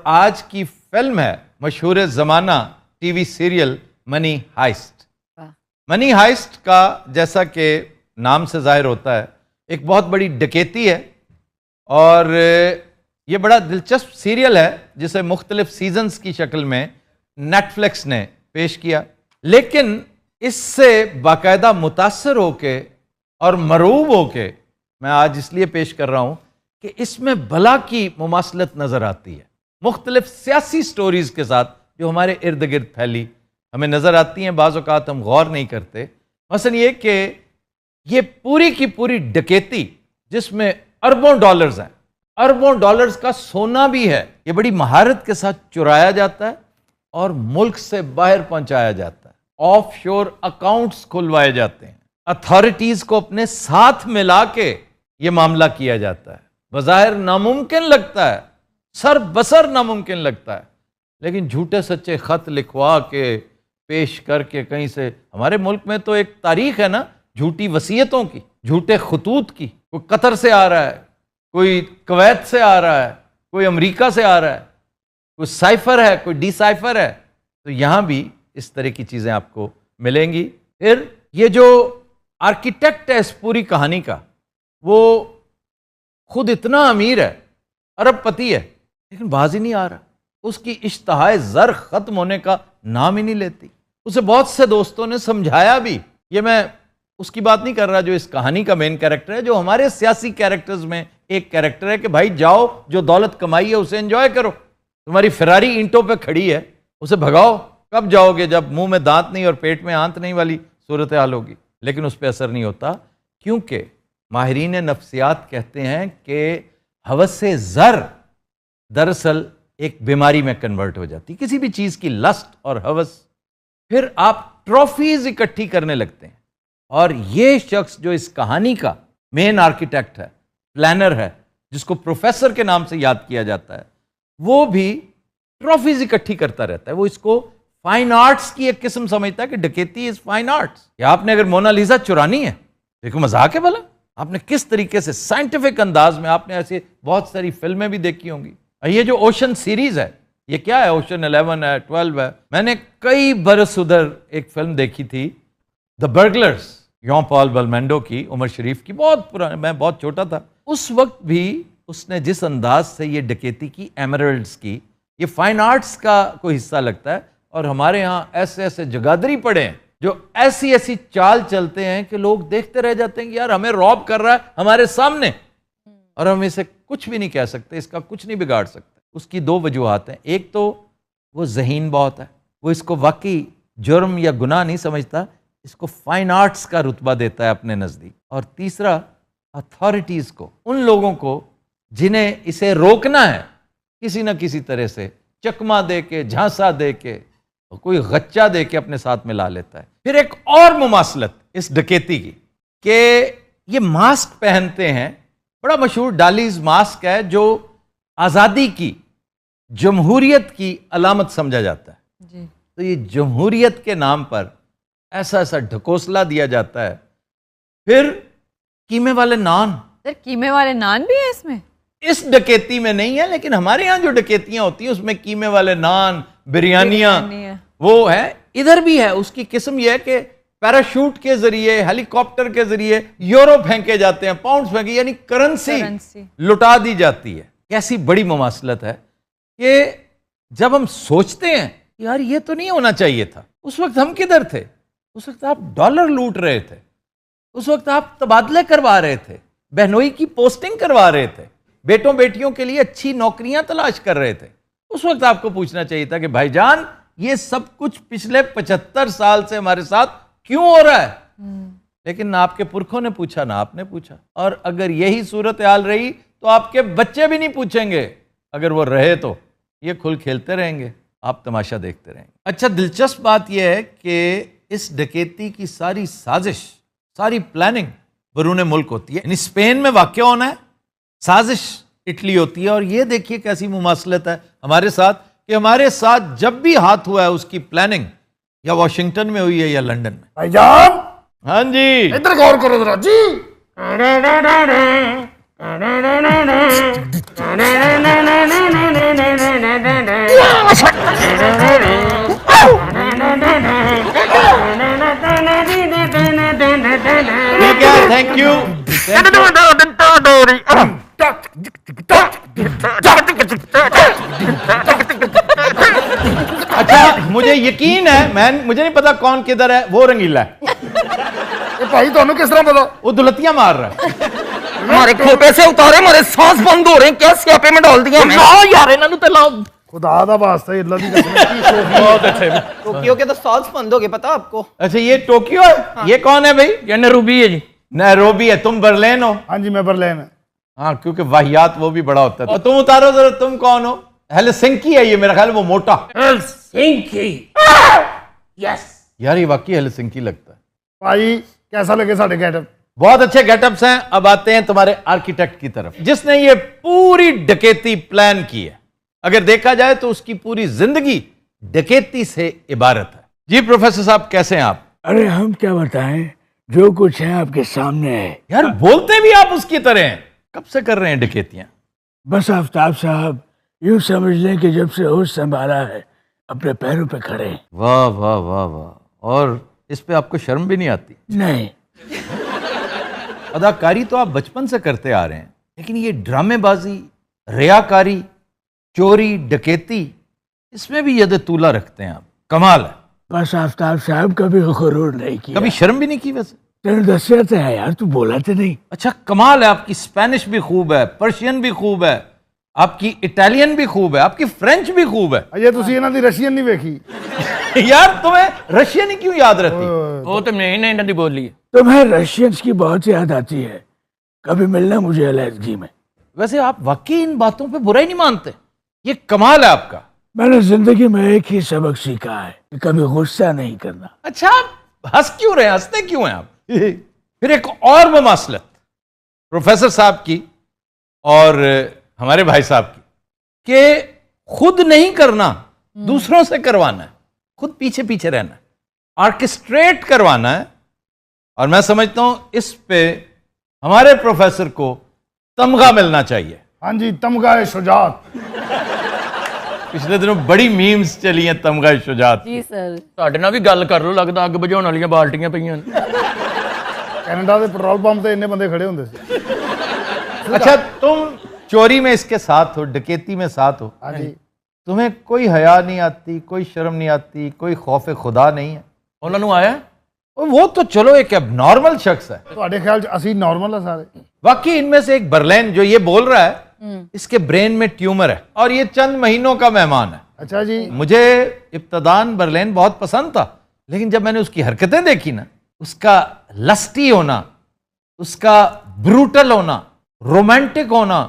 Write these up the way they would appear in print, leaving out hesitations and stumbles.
आज की फिल्म है मशहूर ज़माना TV serial Money Heist. Money Heist का जैसा कि नाम से जाहिर होता है एक बहुत बड़ी डकैती है और ये बड़ा दिलचस्प सीरियल है जिसे मुख्तलिफ सीजन्स की शक्ल में नेटफ्लिक्स ने पेश किया, लेकिन इससे बाकायदा मुतासर होके और मरूब होके मैं आज इसलिए पेश कर रहा हूं कि इसमें भला की मुमासलत नजर आती है मुख्तलिफ सियासी स्टोरीज के साथ जो हमारे इर्द गिर्द फैली हमें नजर आती हैं। बाज़ औक़ात हम गौर नहीं करते। मसलन ये कि ये पूरी की पूरी डकैती जिसमें अरबों डॉलर्स हैं, अरबों डॉलर्स का सोना भी है, ये बड़ी महारत के साथ चुराया जाता है और मुल्क से बाहर पहुंचाया जाता है। ऑफशोर अकाउंट्स खुलवाए जाते हैं, अथॉरिटीज को अपने साथ मिला के ये मामला किया जाता है। बज़ाहिर नामुमकिन लगता है, सर बसर नामुमकिन लगता है, लेकिन झूठे सच्चे खत लिखवा के पेश करके कहीं से, हमारे मुल्क में तो एक तारीख है ना झूठी वसीयतों की, झूठे खतूत की। कोई कतर से आ रहा है, कोई कुवैत से आ रहा है, कोई अमेरिका से आ रहा है, कोई साइफर है, कोई डिसाइफर है। तो यहां भी इस तरह की चीजें आपको मिलेंगी। फिर ये जो आर्किटेक्ट है इस पूरी कहानी का, वो खुद इतना अमीर है, अरबपति है, लेकिन बाज ही नहीं आ रहा। उसकी इश्तहाए ज़र खत्म होने का नाम ही नहीं लेती। उसे बहुत से दोस्तों ने समझाया भी। ये मैं उसकी बात नहीं कर रहा जो इस कहानी का मेन कैरेक्टर है, जो हमारे सियासी कैरेक्टर्स में एक कैरेक्टर है कि भाई जाओ, जो दौलत कमाई है उसे एंजॉय करो। तुम्हारी फरारी ईंटों पे खड़ी है, उसे भगाओ। कब जाओगे? जब मुंह में दांत नहीं और पेट में आंत नहीं वाली सूरत हाल होगी। लेकिन उस पर असर नहीं होता, क्योंकि माहिरीन नफ्सियात कहते हैं कि हवस ज़र दरअसल एक बीमारी में कन्वर्ट हो जाती, किसी भी चीज़ की लस्ट और हवस। फिर आप ट्रॉफीज इकट्ठी करने लगते हैं। और ये शख्स जो इस कहानी का मेन आर्किटेक्ट है, प्लानर है, जिसको प्रोफेसर के नाम से याद किया जाता है, वो भी ट्रॉफीज इकट्ठी करता रहता है। वो इसको फाइन आर्ट्स की एक किस्म समझता है कि डकैती इज फाइन आर्ट्स। या आपने अगर मोनालिसा चुरानी है, देखो मजाक है भला। आपने किस तरीके से साइंटिफिक अंदाज में, आपने ऐसे बहुत सारी फिल्में भी देखी होंगी। ये जो ओशन सीरीज है, ये क्या है? ओशन 11 है, 12 है। मैंने कई बरस उधर एक फिल्म देखी थी, द बर्गलर्स, जॉन पॉल बेलमोंडो की, उमर शरीफ की, बहुत पुरानी, मैं बहुत छोटा था उस वक्त भी। उसने जिस अंदाज से ये डकैती की, एमरल्ड्स की, ये फाइन आर्ट्स का कोई हिस्सा लगता है। और हमारे यहाँ ऐसे ऐसे जगादरी पड़े हैं जो ऐसी ऐसी चाल चलते हैं कि लोग देखते रह जाते हैं कि यार हमें रॉब कर रहा है हमारे सामने, और हम इसे कुछ भी नहीं कह सकते, इसका कुछ नहीं बिगाड़ सकते। उसकी दो वजूहात हैं। एक तो वो ज़हीन बहुत है, वो इसको वाकई जुर्म या गुनाह नहीं समझता, इसको फाइन आर्ट्स का रुतबा देता है अपने नज़दीक। और तीसरा, अथॉरिटीज़ को, उन लोगों को जिन्हें इसे रोकना है, किसी न किसी तरह से चकमा दे के, झांसा दे के, कोई गच्चा दे के अपने साथ मिला लेता है। फिर एक और मुमासलत इस डकैती की कि ये मास्क पहनते हैं, बड़ा मशहूर डालीज मास्क है जो आज़ादी की, जमहूरियत की अलामत समझा जाता है जी। तो ये जमहूरियत के नाम पर ऐसा ऐसा ढकोसला दिया जाता है। फिर कीमे वाले नान, सर कीमे वाले नान भी है इसमें? इस डकैती में नहीं है, लेकिन हमारे यहाँ जो डकैतियां होती हैं उसमें कीमे वाले नान, बिरयानियां, वो है। इधर भी है। उसकी किस्म यह है कि पैराशूट के जरिए, हेलीकॉप्टर के जरिए यूरो फेंके जाते हैं, पाउंड फेंके, यानी करेंसी लुटा दी जाती है। कैसी बड़ी मुमासलत है कि जब हम सोचते हैं यार ये तो नहीं होना चाहिए था, उस वक्त हम किधर थे? उस वक्त आप डॉलर लूट रहे थे, उस वक्त आप तबादले करवा रहे थे, बहनोई की पोस्टिंग करवा रहे थे, बेटों बेटियों के लिए अच्छी नौकरियां तलाश कर रहे थे। उस वक्त आपको पूछना चाहिए था कि भाईजान ये सब कुछ पिछले 75 साल से हमारे साथ क्यों हो रहा है? लेकिन ना आपके पुरखों ने पूछा, ना आपने पूछा। और अगर यही सूरत हाल रही तो आपके बच्चे भी नहीं पूछेंगे। अगर वो रहे तो ये खुल खेलते रहेंगे, आप तमाशा देखते रहेंगे। अच्छा, दिलचस्प बात यह है कि इस डकैती की सारी साजिश, सारी प्लानिंग बरूने मुल्क होती है। यानी स्पेन में वाक़या होना है, साजिश इटली होती है। और ये देखिए कैसी मुमासलत है हमारे साथ, कि हमारे साथ जब भी हाथ हुआ है उसकी प्लानिंग या वॉशिंगटन में हुई है या लंदन में। भाईजान, हाँ जी, इधर गौर करो जरा जी। ठीक है, थैंक यू। अच्छा, मुझे यकीन है, मुझे नहीं पता कौन किधर है, वो रंगीला है। ये भाई ਤੁਹਾਨੂੰ किस तरह पता? वो दुलतियां मार रहा है। हमारे खोपे से उतारे, हमारे सांस बंद हो रहे हैं, क्या स्यापे में डाल दिया हमें। लाओ यार इन्हां नूं ते लाओ। खुदा दा वास्ता अल्लाह दी कसम की शोफी। बहुत अच्छे। टोक्यो के तो सांस बंद हो गए, पता आपको? अच्छा, ये टोक्यो है? ये कौन है भाई? ये नैरोबी है जी। नैरोबी है। तुम बर्लिन हो? हाँ जी मैं बर्लिन। हाँ, क्योंकि वाहियात वो भी बड़ा होता है। और तुम उतारो जरा, तुम कौन हो? हेलसिंकी है ये, मेरा ख्याल है वो मोटा। हेलसिंकी। यस। यार ये वाकई हेलसिंकी लगता है। भाई कैसा लगे साढ़े गेटअप? बहुत अच्छे गेटअप्स हैं। अब आते हैं तुम्हारे आर्किटेक्ट की तरफ, जिसने ये पूरी डकैती प्लान की है। अगर देखा जाए तो उसकी पूरी जिंदगी डकैती से इबारत है। जी प्रोफेसर साहब, कैसे हैं आप? अरे हम क्या बताएं, जो कुछ है आपके सामने है। यार बोलते भी आप उसकी तरह हैं। कब से कर रहे हैं डकैतियां? बस आफ्ताब साहब, यूं समझ लें कि जब से होश संभाला है अपने पैरों पे खड़े हैं। वाह वाह वाह वाह। और इस पे आपको शर्म भी नहीं आती? नहीं, अदाकारी तो आप बचपन से करते आ रहे हैं, लेकिन ये ड्रामेबाजी, रियाकारी, चोरी, डकैती, इसमें भी यद तूला रखते हैं आप। कमाल है। बस आफ्ताब साहब कभी गुरूर नहीं किया। कभी शर्म भी नहीं की वैसे? तेरे दसिया तो है यार, तू बोला तो नहीं। अच्छा, कमाल है। आपकी स्पेनिश भी खूब है, पर्शियन भी खूब है, आपकी इटालियन भी खूब है, आपकी फ्रेंच भी खूब है। अजय तुसी इन्हां दी रशियन नहीं वेखी? यार तुम्हें रशियन ही क्यों याद रहती? वो तो मैं ही इन्हां दी बोली है। तुम्हें रशियंस की बहुत याद आती है, कभी मिलना मुझे अलैदगी में। वैसे आप वाकई इन बातों पे बुराई नहीं मानते? ये कमाल है आपका। मैंने जिंदगी में एक ही सबक सीखा है कि कभी गुस्सा नहीं करना। अच्छा, आप हंस क्यों रहे हैं? हंसते क्यों हैं आप? फिर एक और मुमासलत प्रोफेसर साहब की और हमारे भाई साहब की, कि खुद नहीं करना, दूसरों से करवाना है, खुद पीछे पीछे रहना है, ऑर्केस्ट्रेट करवाना है। और मैं समझता हूं इस पे हमारे प्रोफेसर को तमगा मिलना चाहिए। हाँ जी, तमगा शुजात। पिछले दिनों बड़ी मीम्स चली हैं तमगा शुजात। जी सर। ਤੁਹਾਡੇ ਨਾਲ ਵੀ ਗੱਲ ਕਰ ਲਓ, ਲੱਗਦਾ ਅੱਗ ਬੁਝਾਉਣ ਵਾਲੀਆਂ ਬਾਲਟੀਆਂ ਪਈਆਂ ਨੇ। कनाडा के पेट्रोल पंप ते इन्ने बंदे खड़े होंदे सी। अच्छा, तुम चोरी में इसके साथ हो, डकैती में साथ हो, हाँ जी। तुम्हें कोई हया नहीं आती, कोई शर्म नहीं आती, कोई खौफ खुदा नहीं है? ਉਹਨਾਂ ਨੂੰ ਆਇਆ और वो तो चलो एक एबनॉर्मल शख्स है। ਤੁਹਾਡੇ ख्याल च ਅਸੀਂ नॉर्मल है सारे? वाकई इनमें से एक बर्लिन जो ये बोल रहा है, इसके ब्रेन में ट्यूमर है और ये चंद महीनों का मेहमान है। अच्छा जी। मुझे इब्तदान बर्लिन बहुत पसंद था, लेकिन जब मैंने उसकी हरकतें देखी ना, उसका लस्टी होना, उसका ब्रूटल होना, रोमांटिक होना,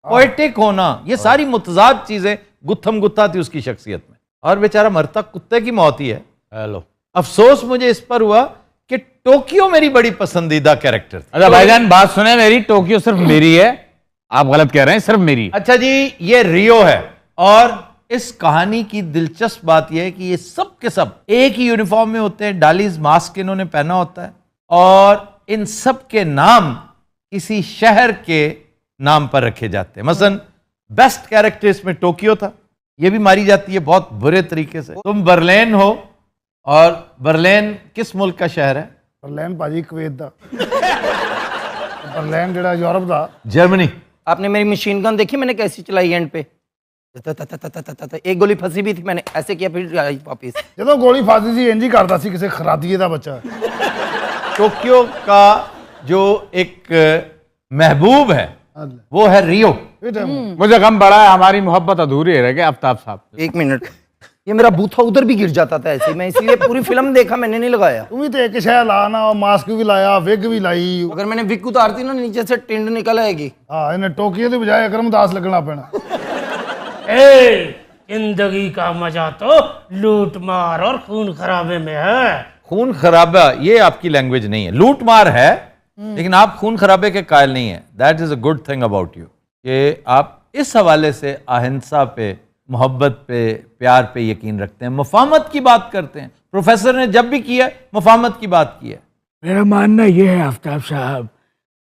पोएटिक होना, ये सारी मुतजाद चीजें गुत्थम गुत्था थी उसकी शख्सियत में। और बेचारा मरता कुत्ते की मौत ही है। हेलो, अफसोस मुझे इस पर हुआ कि टोक्यो मेरी बड़ी पसंदीदा कैरेक्टर थी। अच्छा भाईजान, बात सुने मेरी, टोक्यो सिर्फ मेरी है, आप गलत कह रहे हैं, सिर्फ मेरी। अच्छा जी, ये रियो है। और इस कहानी की दिलचस्प बात यह है कि ये सब के सब एक ही यूनिफॉर्म में होते हैं, डालीज मास्क इन्होंने पहना होता है, और इन सब के नाम किसी शहर के नाम पर रखे जाते हैं। मसलन बेस्ट कैरेक्टर इसमें टोक्यो था, ये भी मारी जाती है बहुत बुरे तरीके से। तुम बर्लिन हो, और बर्लिन किस मुल्क का शहर है? बर्लिन भाजी कुवैत दा। बर्लिन जेड़ा यूरोप दा। जर्मनी। आपने मेरी मशीन गन देखी मैंने कैसी चलाई एंड पे? एक गोली फंसी भी थी, मैंने ऐसे किया फिर आई वापस। ਜਦੋਂ ਗੋਲੀ ਫਸਦੀ ਸੀ ਇੰਜ ਹੀ ਕਰਦਾ ਸੀ ਕਿਸੇ ਖਰਾਦੀਏ ਦਾ ਬੱਚਾ। टोक्यो का जो एक महबूब है वो है रियो। मुझे गम बड़ा है, हमारी मोहब्बत अधूरी रह गई आफ्ताब साहब। एक मिनट, ये मेरा बूथा उधर भी गिर जाता था ऐसे, मैं इसीलिए पूरी फिल्म देखा, मैंने नहीं लगाया। ਤੂੰ ਵੀ ਤੇ ਇੱਕ ਸ਼ੈ ਲਾ ਨਾ, ਮਾਸਕ ਵੀ ਲਾਇਆ, ਵਿਗ ਵੀ ਲਾਈ। अगर मैंने विक उतारती ना, नीचे से टिंड निकल आएगी। ਹਾਂ ਇਹਨੇ ਟੋਕੀਓ ਦੀ ਬਜਾਏ ਅਕਰਮਦਾਸ ਲੱਗਣਾ ਪੈਣਾ। ए जिंदगी का मजा तो लूट मार और खून खराबे में है। खून खराबा ये आपकी लैंग्वेज नहीं है, लूट मार है, लेकिन आप खून खराबे के कायल नहीं है। That is a good thing about you कि आप इस हवाले से अहिंसा पे, मोहब्बत पे, प्यार पे यकीन रखते हैं, मुफाहमत की बात करते हैं। प्रोफेसर ने जब भी किया मुफाहमत की बात की है। मेरा मानना यह है आफ्ताब साहब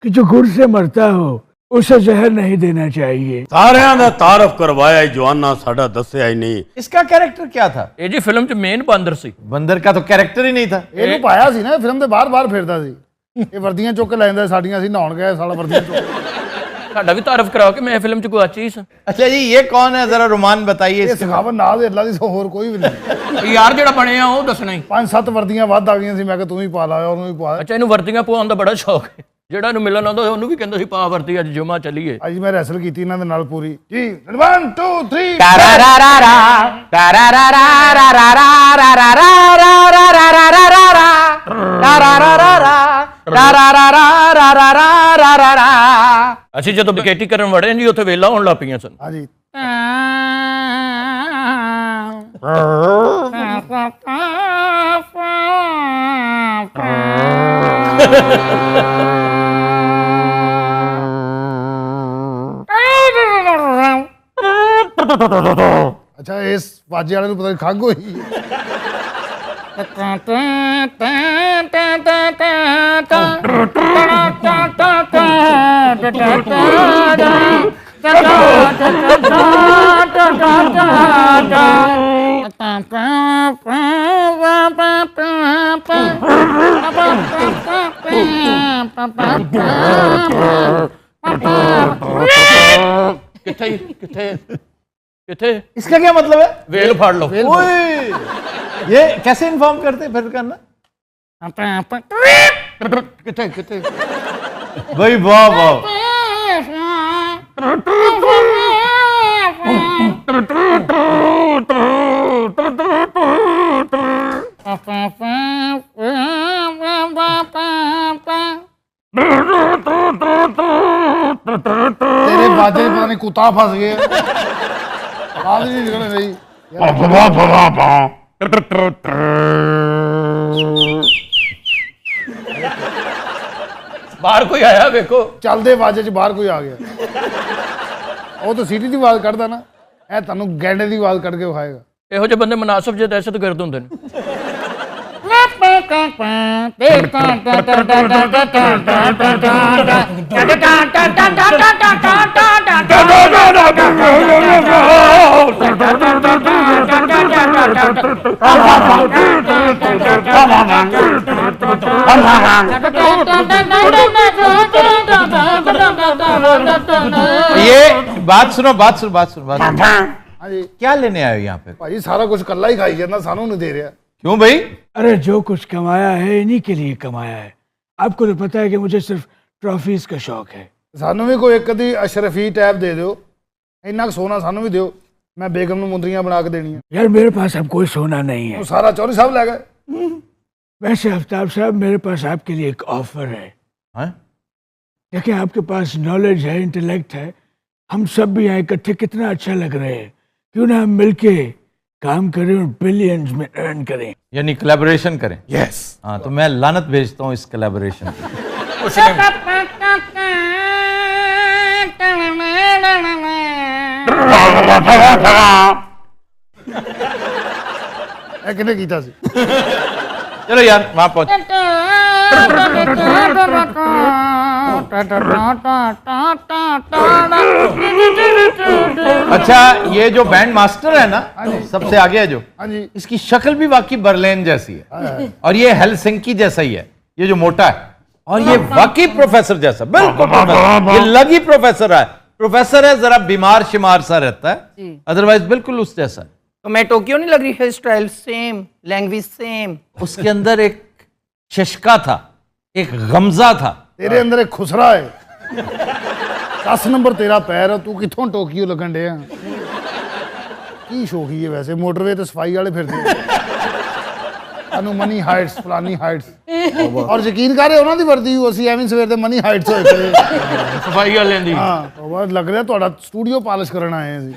कि जो गुर से मरता हो उसे जहर नहीं देना चाहिए। ਸਾਰਿਆਂ ਦਾ ਤਾਰਫ ਕਰਵਾਇਆ ਜਵਾਨਾ ਸਾਡਾ ਦੱਸਿਆ ਹੀ ਨਹੀਂ। इसका कैरेक्टर क्या था? ਇਹ ਜੀ ਫਿਲਮ 'ਚ ਮੇਨ ਬਾਂਦਰ ਸੀ। बंदर का तो कैरेक्टर ही नहीं था। ਇਹਨੂੰ ਪਾਇਆ ਸੀ ਨਾ ਫਿਲਮ ਦੇ ਬਾਹਰ ਫਿਰਦਾ ਸੀ, ਇਹ ਵਰਦੀਆਂ ਚੁੱਕ ਕੇ ਲੈ ਜਾਂਦਾ ਸਾਡੀਆਂ, ਅਸੀਂ ਨਹਾਉਣ ਗਏ ਸਾਲਾ ਵਰਦੀਆਂ ਚੁੱਕ। ਸਾਡਾ ਵੀ ਤਾਰਫ ਕਰਾਓ ਕਿ ਮੈਂ ਫਿਲਮ 'ਚ ਗੁਆਚੀ ਸੀ। अच्छा जी, ये कौन है, जरा रोमान बताइए ਇਹ इसके। ਸਖਾਵਤ ਨਾਲ ਦੇ ਅੱਲਾ ਦੀ ਸੋ ਹੋਰ ਕੋਈ ਵੀ ਨਹੀਂ। ਯਾਰ ਜਿਹੜਾ ਬਣਿਆ ਉਹ ਦੱਸਣਾ ਹੀ। 5-7 ਵਰਦੀਆਂ ਵੱਧ ਆ ਗਈਆਂ ਸੀ, ਮੈਂ ਕਿਹਾ ਤੂੰ ਵੀ ਪਾ ਲਾ, ਉਹਨੂੰ ਵੀ ਪਾ। ਅੱਛਾ, ਇਹਨੂੰ ਵਰਦੀਆਂ ਪਵਾਉਣ ਦਾ ਬੜਾ ਸ਼ੌਕ ਹੈ। ਜਿਹੜਾ ਇਹਨੂੰ ਮਿਲਣ ਆਉਂਦਾ ਉਹਨੂੰ ਵੀ ਕਹਿੰਦਾ ਸੀ ਪਾ ਵਰਦੀ, ਅੱਜ ਜੁਮਾ ਚੱਲੀਏ। ਅੱਜ ਮੈਂ ਰੈਸਲ ਕੀਤੀ ਇਹਨਾਂ ਦੇ ਨਾਲ ਪੂਰੀ ਜੀ। 1 2 3 ਅਸੀਂ ਜਦੋਂ ਵਿਕੇਟੀ ਕਰਨ ਵੜੇ ਨਹੀਂ ਉੱਥੇ ਵੇਲਾ ਹੋਣ ਲੱਗ ਪਈਆਂ ਸਨ। ਹਾਂਜੀ। ਅੱਛਾ, ਇਸ ਬਾਜੇ ਵਾਲੇ ਨੂੰ ਪਤਾ ਨਹੀਂ ਖੰਘ ਹੋਈ। ਕਿੱਥੇ ਕਿੱਥੇ किथे? इसका क्या मतलब है? वेल फाड़ लो। ओए, ये कैसे इन्फॉर्म करते फिर करना? किथे किथे? भाई वाह वाह। तेरे बाजे पता नहीं कुत्ता फंस गया, आवाज नहीं निकल रही। बाहर कोई आया देखो। चलते बाजे च बाहर कोई आ गया, वो तो सीटी की आवाज कढ़दा ना, ए तुहानू गैंडे की आवाज कढ़ के विखाएगा। ਇਹੋ ਜਿਹੇ ਬੰਦੇ ਮੁਨਾਸਿਬ ਜੇ ਦਹਿਸ਼ਤਗਰਦ ਹੁੰਦੇ ਨੇ। ये बात सुनो बात सुनो बात सुनो बात सुनो। हाँ जी क्या लेने आए हो यहाँ पे? भाई सारा कुछ कल्ला ही खाई जाना, सानू नहीं दे रहा। क्यों भाई? अरे जो कुछ कमाया है इन्हीं के लिए कमाया है। आपको तो पता है कि मुझे सिर्फ ट्रॉफीज का शौक है। सानू भी कोई एक अधी अशरफी टैब दे दो, इन्ना कुछ सोना सानू भी दियो, मैं बेगम नू मुंदरियां बना के देनी है। यार मेरे पास अब कोई सोना नहीं है। वो सारा चौधरी साहब ले गए। वैसे आफ्ताब साहब, मेरे पास आपके लिए एक ऑफर है। हाँ? देखिए, आपके पास नॉलेज है, इंटेलेक्ट है, हम सब भी यहाँ इकट्ठे कितना अच्छा लग रहे हैं। क्यों ना हम मिलके काम करें और बिलियंस में अर्न करें। यानी कोलैबोरेशन करें। यस। हाँ, तो मैं लानत भेजता हूँ इस कोलैबोरेशन पे। किने कीता सी? चलो यार वहां पहुंच। अच्छा, ये जो बैंड मास्टर है ना, सबसे आगे है जो, हाँ जी। इसकी शक्ल भी वाकई बर्लिन जैसी है, और ये हेलसिंकी जैसा ही है, ये जो मोटा है, और ये वाकई प्रोफेसर जैसा, बिल्कुल प्रोफेसर। ये लगी प्रोफेसर है, प्रोफेसर है, जरा बीमार शिमार सा रहता है, अदरवाइज बिल्कुल उस जैसा है। तो मैं टोक्यो नहीं लग रही? Hairstyle same, language same. उसके अंदर एक शशका था, एक गमजा था। तेरे अंदर एक खुसरा है। 10 नंबर तेरा पैर है, तू किथों टोक्यो लगन डे की शौकी है वैसे? मोटरवे ते सफाई वाले फिरदे अनु मनी हाइट्स फलानी हाइट्स और यकीन कर उन्हां दी वर्दी ਅਸੀਂ ਐਵੇਂ ਸਵੇਰ ਦੇ ਮਨੀ ਹਾਈਟਸ ਹੋਏ ਪਏ ਸਫਾਈ ਵਾਲਿਆਂ ਦੀ। ਹਾਂ, ਉਹ ਲੱਗ ਰਿਹਾ ਤੁਹਾਡਾ ਸਟੂਡੀਓ ਪਾਲਿਸ਼ ਕਰਨ ਆਏ ਆ ਜੀ।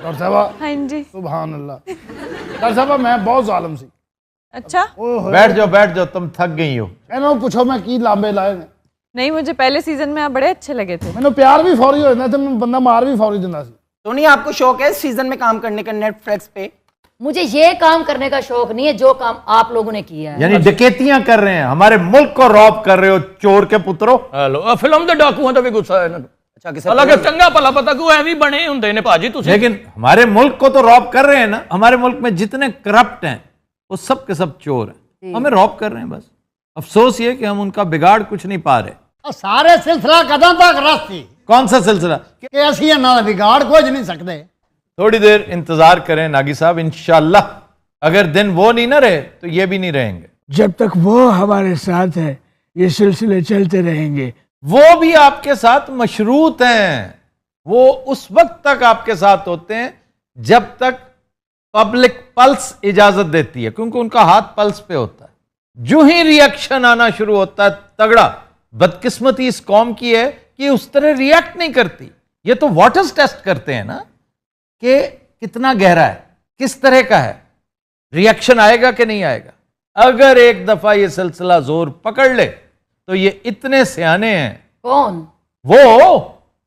डॉक्टर साहब। हाँ जी। सुभान अल्लाह। डॉक्टर साहब मैं बहुत जालिम सी। अच्छा, बैठ जाओ, तुम थक गई हो। इन्हों पूछो मैं की लांबे लाए ने। नहीं, मुझे पहले सीजन में आप बड़े अच्छे लगे थे। मैंने प्यार भी फौरी हो जाता था, मैं बंदा मार भी फौरी दिंदा सी। तो नहीं आपको शौक है इस सीजन में काम करने का नेटफ्लिक्स पे? मुझे ये काम करने का शौक नहीं है जो काम आप लोगों ने किया है। यानी डकैतियां कर रहे हैं, हमारे मुल्क को रॉब कर रहे हो, चोर के पुत्रों। हेलो फिल्म ਦੇ ਡਾਕੂਆਂ ਦਾ ਵੀ ਗੁੱਸਾ ਹੈ ਇਹਨਾਂ ਨੂੰ। अच्छा किसी ਹਾਲਾਂਕਿ ਚੰਗਾ ਭਲਾ ਪਤਾ ਕਿਉਂ ਐਵੇਂ ਬਣੇ ਹੁੰਦੇ ਨੇ ਭਾਜੀ ਤੁਸੀਂ। लेकिन हमारे मुल्क को तो रॉब कर रहे हैं ना, हमारे मुल्क में जितने करप्ट हैं वो सब के सब चोर हैं, हमें रॉब कर रहे हैं बस। अफसोस ये कि हम उनका बिगाड़ कुछ नहीं पा रहे। ਸਾਰੇ ਸਿਲਸਿਲਾ ਕਦੋਂ ਤੱਕ ਰਸਤੀ कौन सा सिलसिला? ਕਿ ਅਸੀਂ ਇਹਨਾਂ ਦਾ ਵਿਗਾੜ ਕੁਝ ਨਹੀਂ ਸਕਦੇ। थोड़ी देर इंतजार करें नागी साहब, इंशाल्लाह अगर दिन वो नहीं ना रहे तो ये भी नहीं रहेंगे। जब तक वो हमारे साथ है ये सिलसिले चलते रहेंगे। वो भी आपके साथ मशरूत हैं, वो उस वक्त तक आपके साथ होते हैं जब तक पब्लिक पल्स इजाजत देती है, क्योंकि उनका हाथ पल्स पे होता है। जो ही रिएक्शन आना शुरू होता है तगड़ा, बदकिस्मती इस कौम की है कि उस तरह रिएक्ट नहीं करती। ये तो वाटर्स टेस्ट करते हैं ना कि कितना गहरा है, किस तरह का है, रिएक्शन आएगा कि नहीं आएगा। अगर एक दफा ये सिलसिला जोर पकड़ ले तो ये इतने सियाने हैं। कौन? वो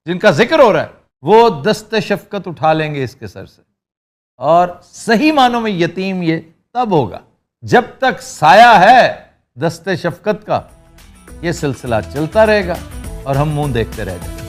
जिनका जिक्र हो रहा है, वो दस्ते शफकत उठा लेंगे इसके सर से। और सही मानों में यतीम ये तब होगा जब तक साया है दस्ते शफकत का, ये सिलसिला चलता रहेगा और हम मुंह देखते रह जाएंगे।